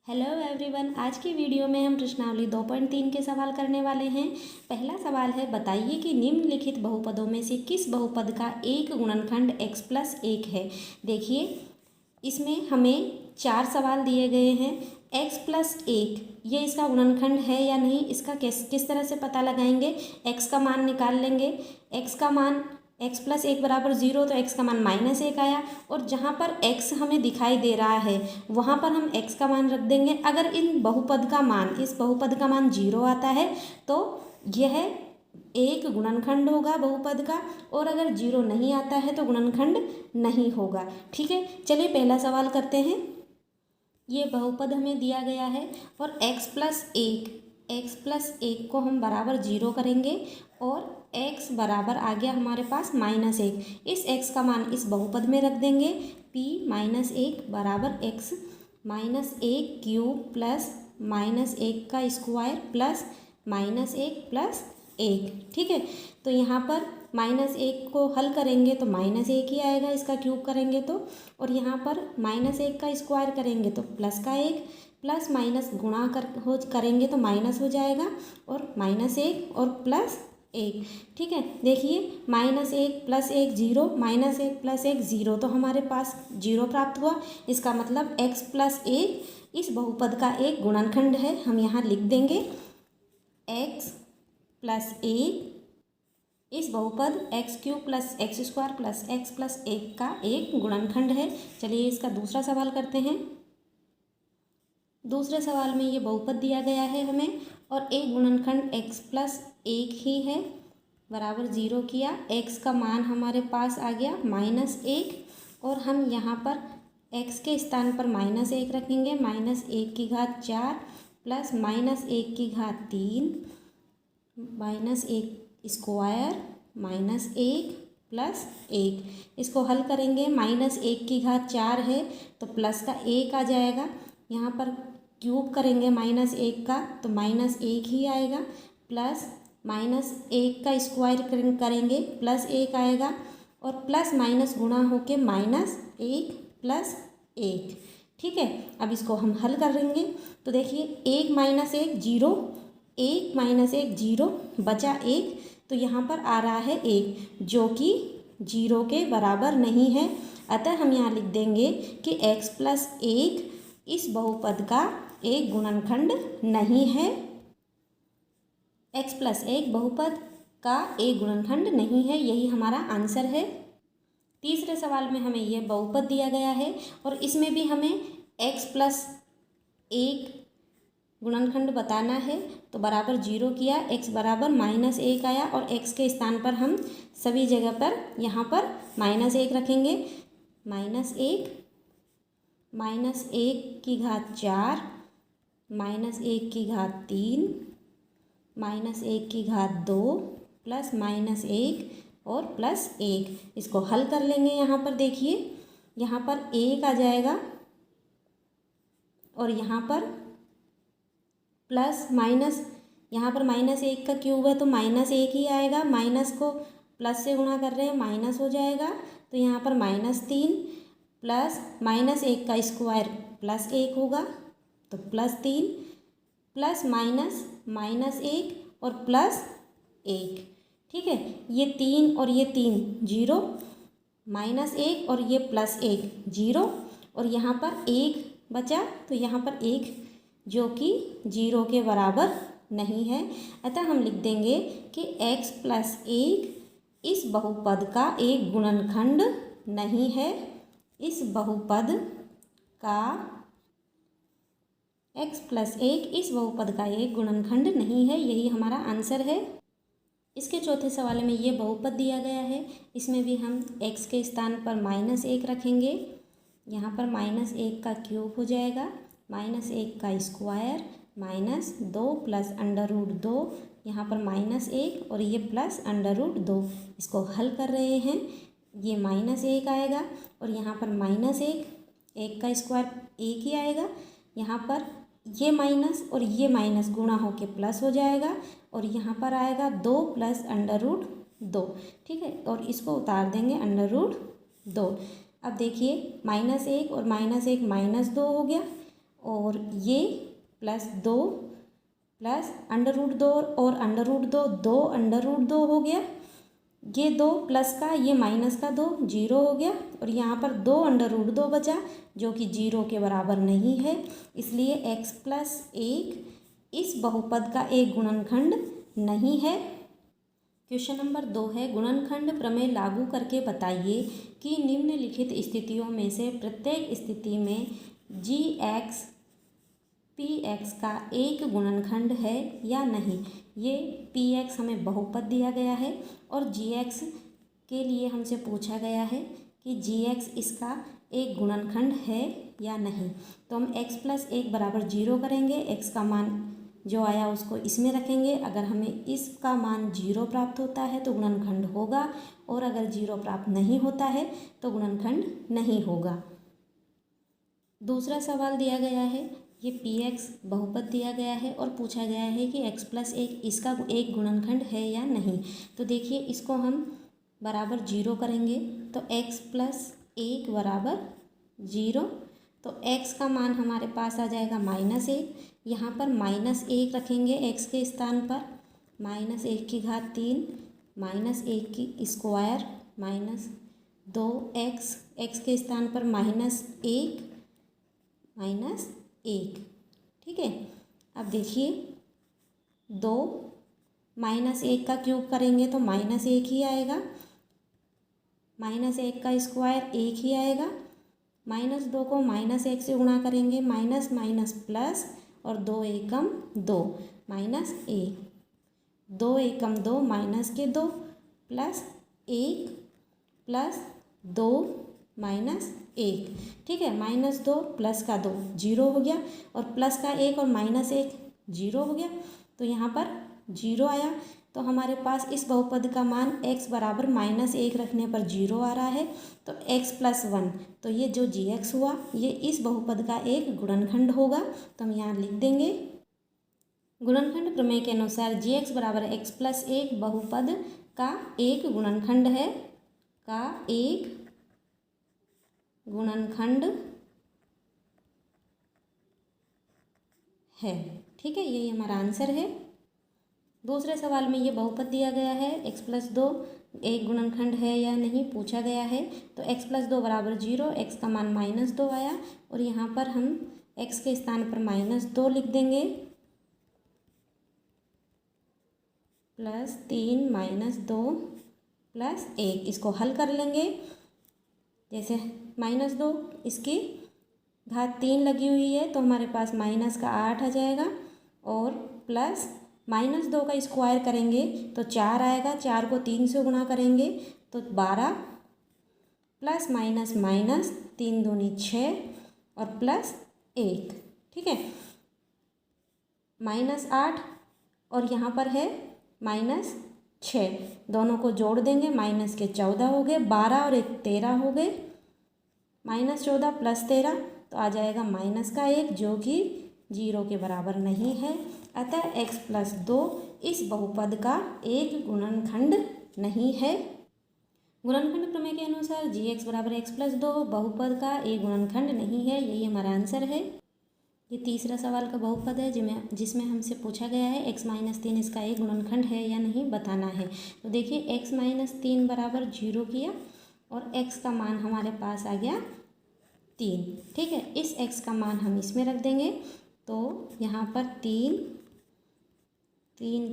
Hello everyone, आज की video में हम प्रश्नावली 2.3 के सवाल करने वाले हैं। पहला सवाल है, बताइए कि निम्नलिखित बहुपदों में से किस बहुपद का एक गुणनखंड x+1 है। देखिए, इसमें हमें 4 सवाल दिए गए हैं। x+1 ये इसका गुणनखंड है या नहीं, इसका किस तरह से पता लगाएंगे। x का मान निकाल लेंगे। x का मान x+1 बराबर 0, तो x का मान -1 आया। और जहाँ पर x हमें दिखाई दे रहा है वहाँ पर हम x का मान रख देंगे। अगर इस बहुपद का मान 0 आता है तो यह एक गुणनखंड होगा बहुपद का, और अगर 0 नहीं आता है तो गुणनखंड नहीं होगा। ठीक है, चलिए पहला सवाल करते हैं। ये बहुपद हमें दिया गया है और x+1 को हम बराबर 0 करेंगे और x बराबर आ गया हमारे पास -1। इस x का मान इस बहुपद में रख देंगे। p-1 बराबर x -1 क्यूब प्लस -1 का स्क्वायर प्लस -1 प्लस 1। ठीक है, तो यहाँ पर -1 को हल करेंगे तो -1 ही आएगा, इसका क्यूब करेंगे तो, और यहाँ पर -1 का स्क्वायर करेंगे तो प्लस का 1, प्लस माइनस गुणा करेंगे तो माइनस हो जाएगा, और -1 और प्लस 1। ठीक है, देखिए -1 प्लस 1 0, -1 प्लस 1 0, तो हमारे पास 0 प्राप्त हुआ। इसका मतलब x+1 इस बहुपद का एक गुणनखंड है। हम यहाँ लिख देंगे x+1 इस बहुपद x³ plus x² plus x+1 का एक गुणनखंड है। चलिए इसका दूसरा सवाल करते हैं। दूसरे सवाल में ये बहुपद दिया गया है हमें और एक गुणनखंड x+1 ही है, बराबर 0 किया। x का मान हमारे पास आ गया -1, और हम यहाँ पर x के स्थान पर -1 रखेंगे। -1⁴ प्लस -1�3 -1 स्क्वायर -1 प्लस 1। इसको हल करेंगे। -1⁴ है तो प्लस का 1 आ जाएगा। यहाँ पर क्यूब करेंगे -1 का तो -1 ही आएगा, प्लस -1 का स्क्वायर करेंगे प्लस 1 आएगा, और प्लस माइनस गुणा होके -1 प्लस 1। ठीक है, अब इसको हम हल करेंगे तो देखिए 1 - 1 0, 1 - 1 0, बचा 1, तो यहाँ पर आ रहा है 1 जो कि 0 के बराबर नहीं है। अतः हम यहाँ लिख देंगे कि x+1 इस बहुपद का एक गुणनखंड नहीं है। x+1 बहुपद का एक गुणनखंड नहीं है, यही हमारा आंसर है। तीसरे सवाल में हमें यह बहुपद दिया गया है और इसमें भी हमें x+1 गुणनखंड बताना है, तो बराबर 0 किया। x बराबर -1 आया और x के स्थान पर हम सभी जगह पर यहाँ पर -1 रखेंगे। -1 -1⁴ -1�3 -1�2 प्लस -1 और प्लस 1। इसको हल कर लेंगे। यहाँ पर देखिए, यहाँ पर 1 आ जाएगा और यहाँ पर प्लस माइनस, यहाँ पर -1 का क्यूब है तो -1 ही आएगा। माइनस को प्लस से गुणा कर रहे हैं, माइनस हो जाएगा, तो यहाँ पर -3 प्लस -1 का स्क्वायर प्लस 1 होगा तो +3 प्लस -1 और प्लस 1। ठीक है, ये 3 और ये 3 0, -1 और ये +1 0, और यहाँ पर 1 बचा, तो यहाँ पर 1 जो कि 0 के बराबर नहीं है। अतः हम लिख देंगे कि x+1 इस बहुपद का एक गुणनखंड नहीं है। इस बहुपद का x+1 इस बहुपद का एक गुणनखंड नहीं है, यही हमारा आंसर है। इसके चौथे सवाल में ये बहुपद दिया गया है, इसमें भी हम x के स्थान पर -1 रखेंगे। यहाँ पर -1 का क्यूब हो जाएगा, -1 का स्क्वायर -2 प्लस √2, यहाँ पर -1 और ये प्लस √2। इसको हल कर रहे हैं, ये -1 आएगा और यहाँ पर -1 का स्क्वायर 1 ही आएगा। यहाँ पर ये माइनस और ये माइनस गुणा होके प्लस हो जाएगा, और यहाँ पर आएगा 2 प्लस √2। ठीक है, और इसको उतार देंगे √2। अब देखिए -1 और -1 -2 हो गया, और ये प्लस 2 प्लस √2 और √2, 2 √2 हो गया। ये 2 प्लस का, ये माइनस का 2, 0 हो गया। और यहाँ पर 2 √2 बचा जो कि 0 के बराबर नहीं है, इसलिए x प्लस 1 इस बहुपद का एक गुणनखंड नहीं है। क्वेश्चन नंबर 2 है, गुणनखंड प्रमेय लागू करके बताइए कि निम्नलिखित स्थितियों में से प्रत्येक स्थिति में gx px का एक गुणनखंड है या नहीं। ये px हमें बहुपद दिया गया है और gx के लिए हमसे पूछा गया है कि gx इसका एक गुणनखंड है या नहीं। तो हम x प्लस 1 बराबर 0 करेंगे, x का मान जो आया उसको इसमें रखेंगे। अगर हमें इसका मान 0 प्राप्त होता है तो गुणनखंड होगा, और अगर 0 प्राप्त नहीं होता है तो गुणनखंड नहीं होगा। दूसरा सवाल दिया गया है, ये px बहुपद दिया गया है और पूछा गया है कि x प्लस 1 इसका एक गुणनखंड है या नहीं। तो देखिए इसको हम बराबर 0 करेंगे, तो x प्लस 1 बराबर 0। तो x का मान हमारे पास आ जाएगा -1। यहाँ पर -1 रखेंगे x के स्थान पर, -1 की घात 3 -1 की स्क्वायर -2x, x के स्थान पर -1 -1। ठीक है, अब देखिए 2 -1 का क्यूब करेंगे तो -1 ही आएगा, -1 का स्क्वायर 1 ही आएगा। -2 को -1 से गुणा करेंगे, माइनस माइनस प्लस, और 2 एकम 2 -1, 2 एकम 2 माइनस के 2 प्लस 1 प्लस 2 -1। ठीक है, -2 प्लस का 2 0 हो गया, और प्लस का 1 और -1 0 हो गया। तो यहाँ पर 0 आया। तो हमारे पास इस बहुपद का मान x बराबर -1 रखने पर 0 आ रहा है, तो x प्लस 1, तो ये जो gx हुआ ये इस बहुपद का एक गुणनखंड होगा। तो हम यहाँ लिख देंगे, गुणनखंड प्रमेय के अनुसार gx बराबर x प्लस 1 बहुपद का एक गुणनखंड है, का एक गुणनखंड है। ठीक है, यही हमारा आंसर है। दूसरे सवाल में ये बहुपद दिया गया है, x प्लस 2 एक गुणनखंड है या नहीं पूछा गया है। तो x प्लस 2 बराबर 0, x का मान -2 आया, और यहाँ पर हम x के स्थान पर -2 लिख देंगे, +3 -2 प्लस 1। इसको हल कर लेंगे, जैसे -2 इसकी घात 3 लगी हुई है तो हमारे पास माइनस का 8 आ जाएगा, और प्लस -2 का स्क्वायर करेंगे तो 4 आएगा, 4 को 3 से गुणा करेंगे तो 12, प्लस माइनस माइनस 3 दूनी 6 और प्लस 1। ठीक है, -8 और यहाँ पर है -6, दोनों को जोड़ देंगे, माइनस के 14 हो गए, 12 और 1 13 हो गए, -14 प्लस 13 तो आ जाएगा -1 जो कि 0 के बराबर नहीं है। अतः x प्लस 2 इस बहुपद का एक गुणनखंड नहीं है। गुणनखंड प्रमेय के अनुसार gx बराबर x प्लस 2 बहुपद का एक गुणनखंड नहीं है, यही हमारा आंसर है। ये तीसरा सवाल का बहुपद है जिसमें हमसे पूछा गया है x माइनस 3 इसका एक गुणनखंड है या नहीं बताना है। तो देखिए x माइनस 3 बराबर 0 किया, और x का मान हमारे पास आ गया 3। ठीक है, इस x का मान हम इसमें रख देंगे, तो यहाँ पर 3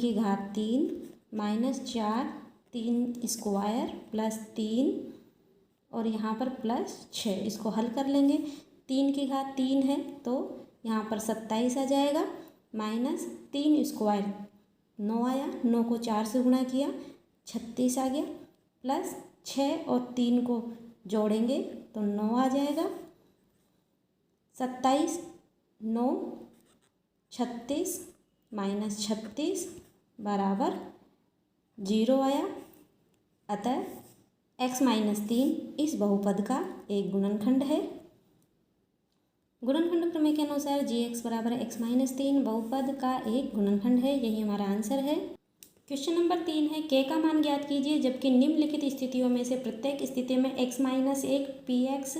की घात 3 -4 3 स्क्वायर प्लस 3 और यहाँ पर प्लस 6। इसको हल कर लेंगे, 3 की घात 3 है तो यहाँ पर 27 आ जाएगा, -3 स्क्वायर 9 आया, 9 को 4 से गुणा किया 36 आ गया, प्लस 6 और 3 को जोड़ेंगे तो 9 आ जाएगा, 27 9 36 -36 बराबर 0 आया। अतः x माइनस 3 इस बहुपद का एक गुणनखंड है। गुणनखंड प्रमेय के अनुसार gx बराबर x माइनस 3 बहुपद का एक गुणनखंड है, यही हमारा आंसर है। क्वेश्चन नंबर 3 है, k का मान ज्ञात कीजिए जबकि निम्नलिखित स्थितियों में से प्रत्येक स्थिति में x माइनस 1 px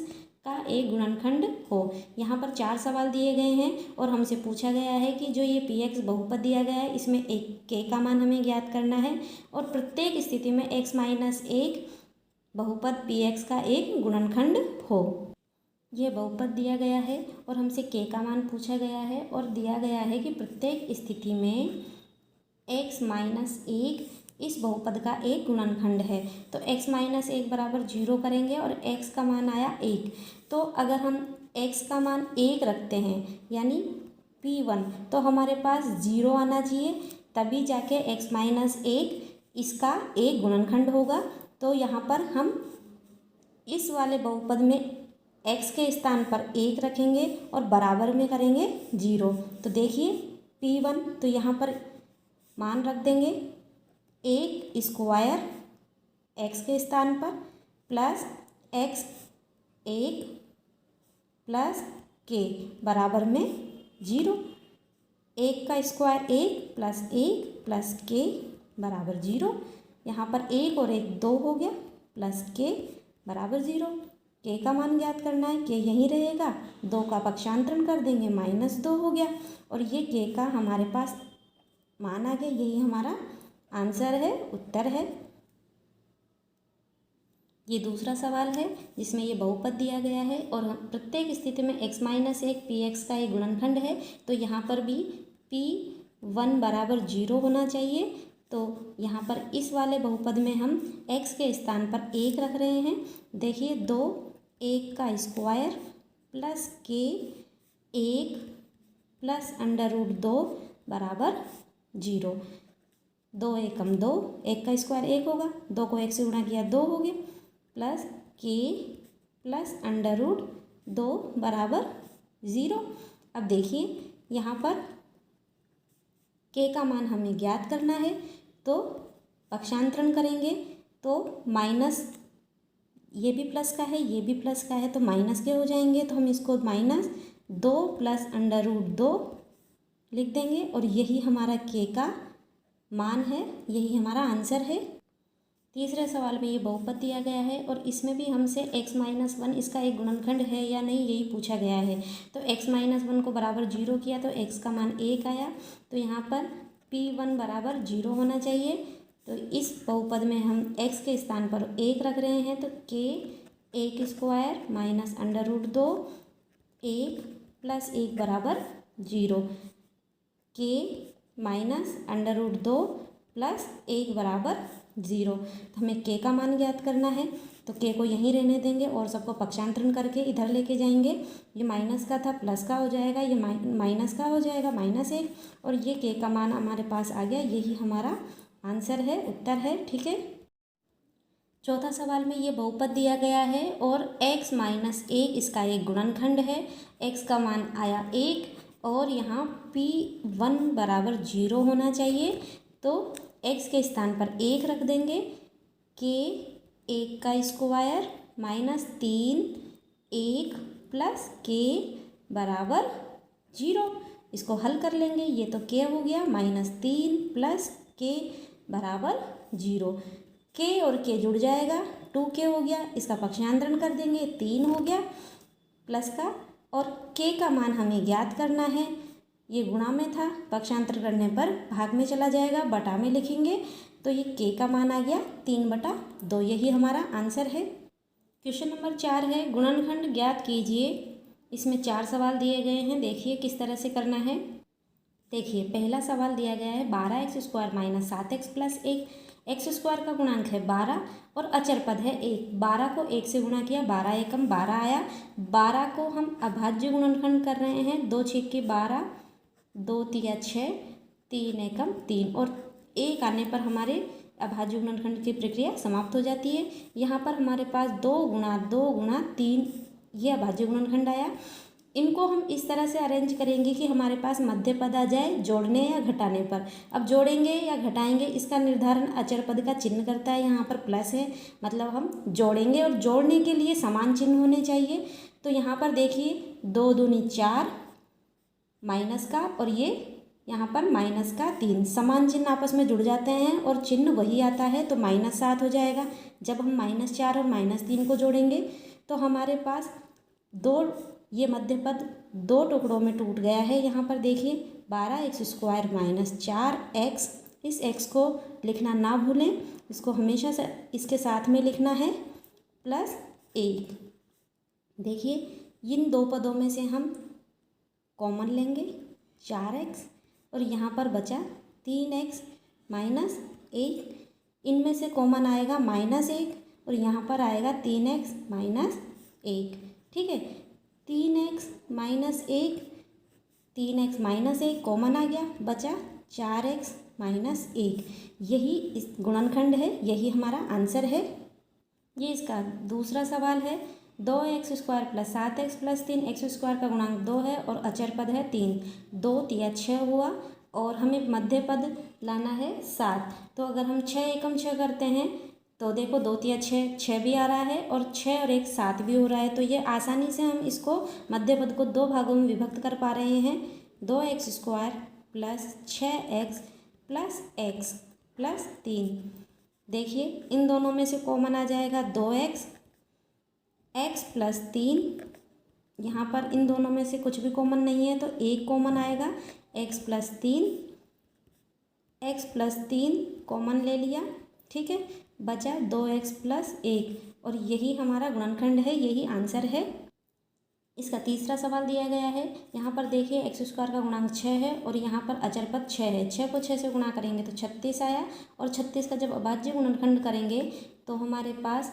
का एक गुणनखंड हो। यहाँ पर 4 सवाल दिए गए हैं और हमसे पूछा गया है कि जो ये px बहुपद दिया गया है इसमें एक k का मान हमें ज्ञात करना है और प्रत्येक स्थिति में x माइनस 1 बहुपद px का एक गुणनखंड हो। ये बहुपद दिया गया है और हमसे k का मान पूछा गया है और दिया गया है कि प्रत्येक स्थिति में x माइनस 1 इस बहुपद का एक गुणनखंड है। तो x माइनस 1 बराबर 0 करेंगे और x का मान आया 1। तो अगर हम x का मान 1 रखते हैं यानी p1 तो हमारे पास 0 आना चाहिए, तभी जाके x माइनस 1 इसका एक गुणनखंड होगा। तो यहाँ पर हम इस वाले बहुपद में x के स्थान पर 1 रखेंगे और बराबर में करेंगे 0। तो देखिए p1 तो यहाँ पर मान रख देंगे 1 स्क्वायर x के स्थान पर प्लस x 1 प्लस k बराबर में 0। 1 का स्क्वायर 1 प्लस k बराबर 0। यहाँ पर 1 और 1 2 हो गया प्लस k बराबर 0। k का मान ज्ञात करना है, k यहीं रहेगा, 2 का पक्षांतरण कर देंगे -2 हो गया और ये k का हमारे पास मान आ गया। यही हमारा आंसर है, उत्तर है। ये दूसरा सवाल है जिसमें ये बहुपद दिया गया है और प्रत्येक स्थिति में x माइनस 1 px का एक गुणनखंड है। तो यहाँ पर भी p1 बराबर 0 होना चाहिए। तो यहाँ पर इस वाले बहुपद में हम x के स्थान पर 1 रख रहे हैं। देखिए 2 1 का स्क्वायर प्लस k 1 प्लस √2 बराबर 0। 2 एकम 2, 1 का स्क्वायर 1 होगा, 2 को 1 से गुणा किया 2 हो गया प्लस k प्लस √2 बराबर 0। अब देखिए यहाँ पर k का मान हमें ज्ञात करना है तो पक्षांतरण करेंगे तो माइनस, ये भी प्लस का है ये भी प्लस का है तो माइनस के हो जाएंगे। तो हम इसको -2 प्लस √2 लिख देंगे और यही हमारा k का मान है, यही हमारा आंसर है। तीसरे सवाल में ये बहुपद दिया गया है और इसमें भी हमसे x माइनस 1 इसका एक गुणनखंड है या नहीं यही पूछा गया है। तो x माइनस 1 को बराबर 0 किया तो x का मान 1 आया। तो यहाँ पर p1 बराबर 0 होना चाहिए। तो इस बहुपद में हम x के स्थान पर 1 रख रहे हैं तो k 1 स्क्वायर माइनस √2 1 प्लस 1 बराबर 0। k माइनस √2 प्लस 1 बराबर 0। तो हमें k का मान ज्ञात करना है तो k को यहीं रहने देंगे और सबको पक्षांतरण करके इधर लेके जाएंगे। ये माइनस का था प्लस का हो जाएगा, ये माइनस का हो जाएगा -1 और ये k का मान हमारे पास आ गया। यही हमारा आंसर है, उत्तर है। ठीक है। चौथा सवाल में ये बहुपद दिया गया है और x माइनस 1 इसका एक गुणनखंड है। x का मान आया 1 और यहाँ p1 बराबर 0 होना चाहिए। तो x के स्थान पर 1 रख देंगे, k 1 का स्क्वायर -3 1 प्लस k बराबर 0। इसको हल कर लेंगे, ये तो k हो गया -3 प्लस k बराबर 0। k और k जुड़ जाएगा 2k हो गया, इसका पक्षांतरण कर देंगे 3 हो गया प्लस का और k का मान हमें ज्ञात करना है। ये गुणा में था, पक्षांतर करने पर भाग में चला जाएगा, बटा में लिखेंगे तो ये k का मान आ गया 3/2। यही हमारा आंसर है। क्वेश्चन नंबर 4 है गुणनखंड ज्ञात कीजिए। इसमें 4 सवाल दिए गए हैं, देखिए किस तरह से करना है। देखिए पहला सवाल दिया गया है 12x square minus 7x plus 1। X square का गुणांक है 12 और अचर पद है 1। 12 को 1 से गुणा किया, 12 एकम 12 आया। 12 को हम अभाज्य गुणनखंड कर रहे हैं, 2 छेक के 12, 2 तिया 6, 3 एकम 3 और 1 आने पर हमारे अभाज्य गुणनखंड की प्रक्रिया समाप्त हो जाती है। यहाँ पर हमारे पास 2 गुणा 2 गुणा 3 ये अभाज्य गुणनखंड आया। इनको हम इस तरह से अरेंज करेंगे कि हमारे पास मध्य पद आ जाए जोड़ने या घटाने पर। अब जोड़ेंगे या घटाएंगे इसका निर्धारण अचर पद का चिन्ह करता है। यहाँ पर प्लस है मतलब हम जोड़ेंगे और जोड़ने के लिए समान चिन्ह होने चाहिए। तो यहाँ पर देखिए 2 दूनी 4 माइनस का और ये यहाँ पर माइनस का 3 समान चिन्ह आपस में जुड़ जाते हैं और चिन्ह वही आता है तो -7 हो जाएगा। जब हम -4 और -3 को जोड़ेंगे तो हमारे पास ये मध्य पद दो टुकड़ों में टूट गया है। यहाँ पर देखिए 12x² माइनस 4x, इस x को लिखना ना भूलें, इसको हमेशा से इसके साथ में लिखना है प्लस 1। देखिए इन दो पदों में से हम कॉमन लेंगे 4x और यहाँ पर बचा 3x माइनस 1, इनमें से कॉमन आएगा -1 और यहाँ पर आएगा 3x माइनस 1। ठीक है, 3x minus 1, 3x minus 1 common आ गया, बचा 4x माइनस 1। यही इस गुणनखंड है, यही हमारा आंसर है। ये इसका दूसरा सवाल है। 2x² plus 7x plus 3, x² का गुणांक 2 है और अचर पद है 3, 2 तिया 6 हुआ और हमें मध्य पद लाना है 7। तो अगर हम 6 एकम 6 करते हैं तो देखो 2 तिया 6, 6 भी आ रहा है और 6 और 1 7 भी हो रहा है। तो ये आसानी से हम इसको मध्य पद को दो भागों में विभक्त कर पा रहे हैं। 2x² plus 6x plus x plus 3। देखिए इन दोनों में से कॉमन आ जाएगा 2x, x प्लस 3। यहाँ पर इन दोनों में से कुछ भी कॉमन नहीं है तो 1 कॉमन आएगा, x plus 3, x plus 3 common ले लिया। ठीक है, बचा 2x प्लस 1 और यही हमारा गुणनखंड है, यही आंसर है। इसका तीसरा सवाल दिया गया है। यहाँ पर देखिए x² का गुणांक 6 है और यहाँ पर अचर पद 6 है। 6 को 6 से गुणा करेंगे तो 36 आया और 36 का जब अभाज्य गुणनखंड करेंगे तो हमारे पास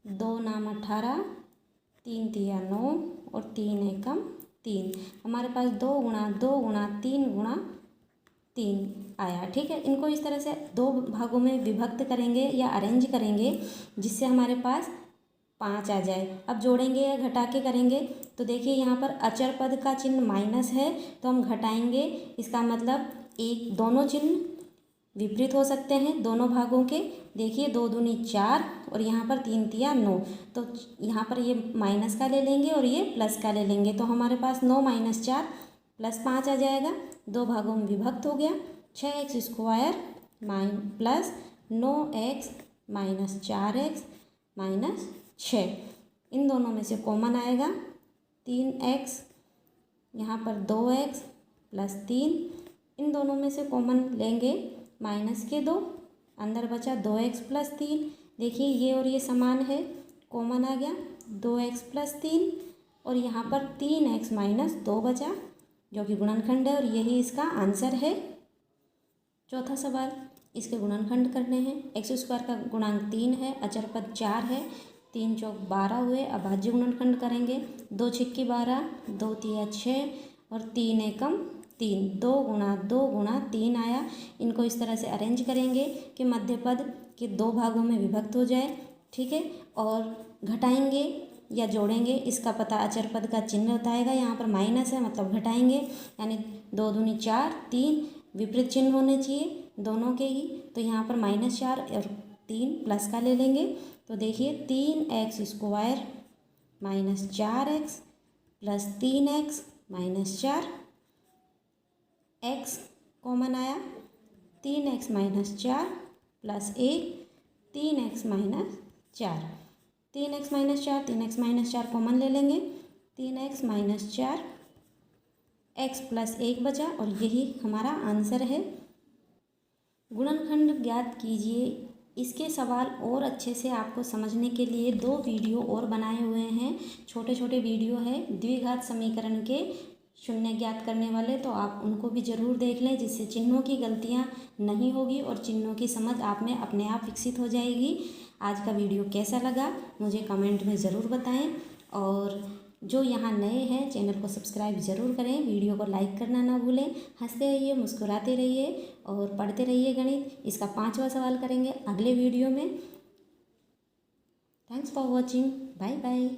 2 नाम 18, 3 तिया 9 और 3 एकम 3। हमारे पास 2 गुणा 2 गुणा 3 गुणा 3 आया। ठीक है, इनको इस तरह से दो भागों में विभक्त करेंगे या अरेंज करेंगे जिससे हमारे पास 5 आ जाए। अब जोड़ेंगे या घटा के करेंगे तो देखिए यहाँ पर अचर पद का चिन्ह माइनस है तो हम घटाएंगे, इसका मतलब एक दोनों चिन्ह विपरीत हो सकते हैं दोनों भागों के। देखिए 2 दूनी 4 और यहाँ पर 3 तिया 9, तो यहाँ पर ये माइनस का ले लेंगे और ये प्लस का ले लेंगे तो हमारे पास 9 माइनस 4 प्लस 5 आ जाएगा। दो भागों में विभक्त हो गया। 6x² plus 9x minus 4x minus 6, इन दोनों में से कॉमन आएगा 3x, यहाँ पर 2x प्लस 3, इन दोनों में से कॉमन लेंगे माइनस के 2, अंदर बचा 2x प्लस 3। देखिए ये और ये समान है, कॉमन आ गया 2x प्लस 3 और यहाँ पर 3x माइनस 2 बचा जो कि गुणनखंड है और यही इसका आंसर है। चौथा सवाल, इसके गुणनखंड करने हैं। x² का गुणांक 3 है, अचर पद 4 है, 3 चौक 12 हुए। अभाज्य गुणनखंड करेंगे, 2 छिक्की 12, 2 तिया 6 और 3 एकम 3, 2 गुणा 2 गुणा 3 आया। इनको इस तरह से अरेंज करेंगे कि मध्य पद के दो भागों में विभक्त हो जाए। ठीक है, और घटाएंगे या जोड़ेंगे इसका पता अचर पद का चिन्ह बताएगा। यहाँ पर माइनस है मतलब घटाएंगे, यानी 2 दूनी 4, 3 विपरीत चिन्ह होने चाहिए दोनों के ही, तो यहाँ पर -4 और 3 प्लस का ले लेंगे। तो देखिए 3x² minus 4x plus 3x minus 4, x common आया, 3x minus 4 plus 1, 3x minus 4, 3x minus 4, 3x minus 4 common ले लेंगे, 3x माइनस 4, x प्लस 1 बचा और यही हमारा आंसर है। गुणनखंड ज्ञात कीजिए। इसके सवाल और अच्छे से आपको समझने के लिए 2 वीडियो और बनाए हुए हैं। छोटे छोटे वीडियो है द्विघात समीकरण के शून्य ज्ञात करने वाले, तो आप उनको भी ज़रूर देख लें जिससे चिन्हों की गलतियां नहीं होगी और चिन्हों की समझ आप में अपने आप विकसित हो जाएगी। आज का वीडियो कैसा लगा मुझे कमेंट में ज़रूर बताएं और जो यहाँ नए हैं चैनल को सब्सक्राइब ज़रूर करें, वीडियो को लाइक करना ना भूलें। हंसते रहिए, मुस्कुराते रहिए और पढ़ते रहिए गणित। इसका 5वां सवाल करेंगे अगले वीडियो में। Thanks for watching, bye bye.